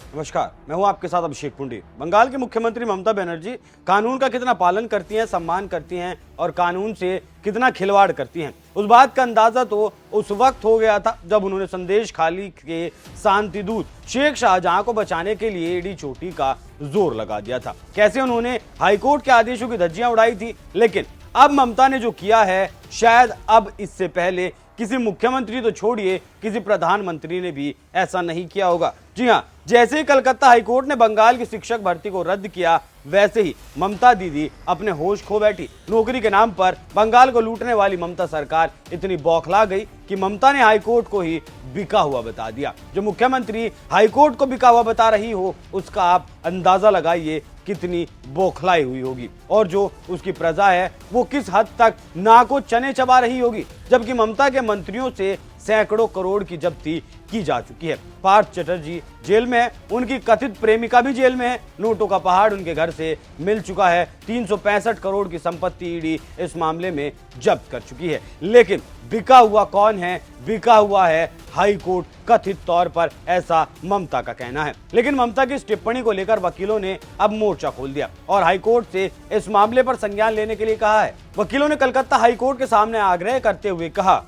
नमस्कार, मैं हूं आपके साथ अभिषेक पुंडी। बंगाल की मुख्यमंत्री ममता बनर्जी कानून का कितना पालन करती हैं, सम्मान करती हैं और कानून से कितना खिलवाड़ करती हैं, उस बात का अंदाजा तो उस वक्त हो गया था जब उन्होंने संदेश खाली के शांति दूत शेख शाहजहां को बचाने के लिए ईडी चोटी का जोर लगा दिया था। कैसे उन्होंने हाईकोर्ट के आदेशों की धज्जियां उड़ाई थी। लेकिन अब ममता ने जो किया है, शायद अब इससे पहले किसी मुख्यमंत्री तो छोड़िए, किसी प्रधानमंत्री ने भी ऐसा नहीं किया होगा। जी हां, जैसे ही कलकत्ता हाईकोर्ट ने बंगाल की शिक्षक भर्ती को रद्द किया, वैसे ही ममता दीदी अपने होश खो बैठी। नौकरी के नाम पर बंगाल को लूटने वाली ममता सरकार इतनी बौखला गई कि ममता ने हाईकोर्ट को ही बिका हुआ बता दिया। जो मुख्यमंत्री हाईकोर्ट को बिका हुआ बता रही हो, उसका आप अंदाजा लगाइए कितनी बौखलाई हुई होगी और जो उसकी प्रजा है वो किस हद तक नाको चने चबा रही होगी। जबकि ममता के मंत्रियों से सैकड़ों करोड़ की जब्ती की जा चुकी है। पार्थ चटर्जी जेल में है, उनकी कथित प्रेमिका भी जेल में है। नोटों का पहाड़ उनके घर से मिल चुका है। 365 करोड़ की संपत्ति ईडी इस मामले में जब्त कर चुकी है। लेकिन बिका हुआ कौन है? बिका हुआ है हाई कोर्ट, कथित तौर पर, ऐसा ममता का कहना है। लेकिन ममता की इस टिप्पणी को लेकर वकीलों ने अब मोर्चा खोल दिया और हाईकोर्ट से इस मामले पर संज्ञान लेने के लिए कहा है। वकीलों ने कलकत्ता हाईकोर्ट के सामने आग्रह करते हुए कहा,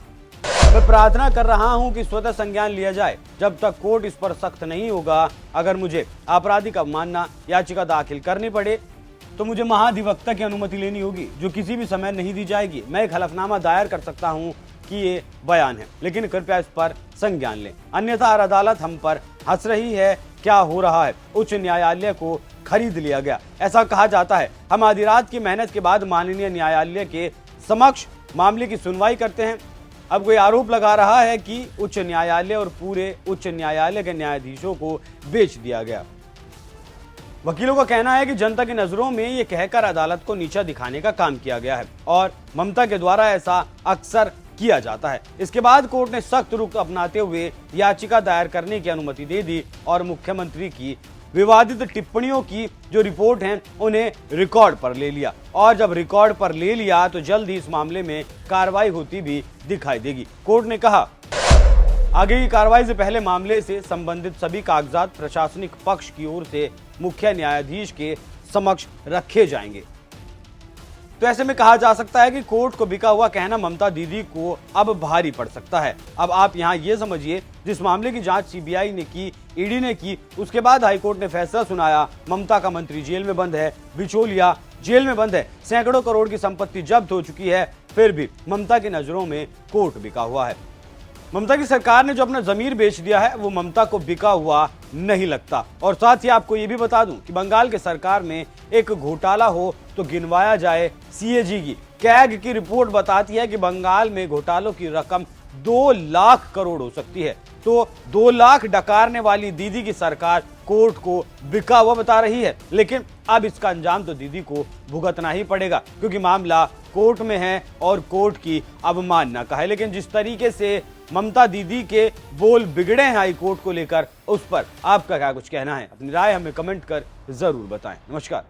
मैं प्रार्थना कर रहा हूं कि स्वतः संज्ञान लिया जाए जब तक कोर्ट इस पर सख्त नहीं होगा। अगर मुझे आपराधिक अवमानना याचिका दाखिल करनी पड़े तो मुझे महाधिवक्ता की अनुमति लेनी होगी, जो किसी भी समय नहीं दी जाएगी। मैं एक हलफनामा दायर कर सकता हूं कि ये बयान है, लेकिन कृपया इस पर संज्ञान लें, अन्यथा अदालत हम पर हंस रही है। क्या हो रहा है? उच्च न्यायालय को खरीद लिया गया, ऐसा कहा जाता है। हम आधी रात की मेहनत के बाद माननीय न्यायालय के समक्ष मामले की सुनवाई करते हैं। अब कोई आरोप लगा रहा है कि उच्च न्यायालय और पूरे उच्च न्यायालय के न्यायाधीशों को बेच दिया गया। वकीलों का कहना है कि जनता की नजरों में ये कहकर अदालत को नीचा दिखाने का काम किया गया है और ममता के द्वारा ऐसा अक्सर किया जाता है। इसके बाद कोर्ट ने सख्त रुख अपनाते हुए याचिका दायर करने की अनुमति दे दी और मुख्यमंत्री की विवादित टिप्पणियों की जो रिपोर्ट है उन्हें रिकॉर्ड पर ले लिया। और जब रिकॉर्ड पर ले लिया तो जल्द ही इस मामले में कार्रवाई होती भी दिखाई देगी। कोर्ट ने कहा, आगे की कार्रवाई से पहले मामले से संबंधित सभी कागजात प्रशासनिक पक्ष की ओर से मुख्य न्यायाधीश के समक्ष रखे जाएंगे। तो ऐसे में कहा जा सकता है कि कोर्ट को बिका हुआ कहना ममता दीदी को अब भारी पड़ सकता है। अब आप यहाँ ये समझिए, जिस मामले की जांच सीबीआई ने की, ईडी ने की, उसके बाद हाईकोर्ट ने फैसला सुनाया, ममता का मंत्री जेल में बंद है, बिचौलिया जेल में बंद है, सैकड़ों करोड़ की संपत्ति जब्त हो चुकी है, फिर भी ममता की नजरों में कोर्ट बिका हुआ है। ममता की सरकार ने जो अपना जमीर बेच दिया है वो ममता को बिका हुआ नहीं लगता। और साथ ही आपको ये भी बता दूं कि बंगाल के सरकार में एक घोटाला हो तो गिनवाया जाए सीएजी की। कैग की रिपोर्ट बताती है कि बंगाल में घोटालों की रकम 2 लाख करोड़ हो सकती है। तो 2 लाख डकारने वाली दीदी की सरकार कोर्ट को बिका हुआ बता रही है। लेकिन अब इसका अंजाम तो दीदी को भुगतना ही पड़ेगा, क्योंकि मामला कोर्ट में है और कोर्ट की अवमानना का है। लेकिन जिस तरीके से ममता दीदी के बोल बिगड़े हैं हाई कोर्ट को लेकर, उस पर आपका क्या कुछ कहना है? अपनी राय हमें कमेंट कर जरूर बताएं। नमस्कार।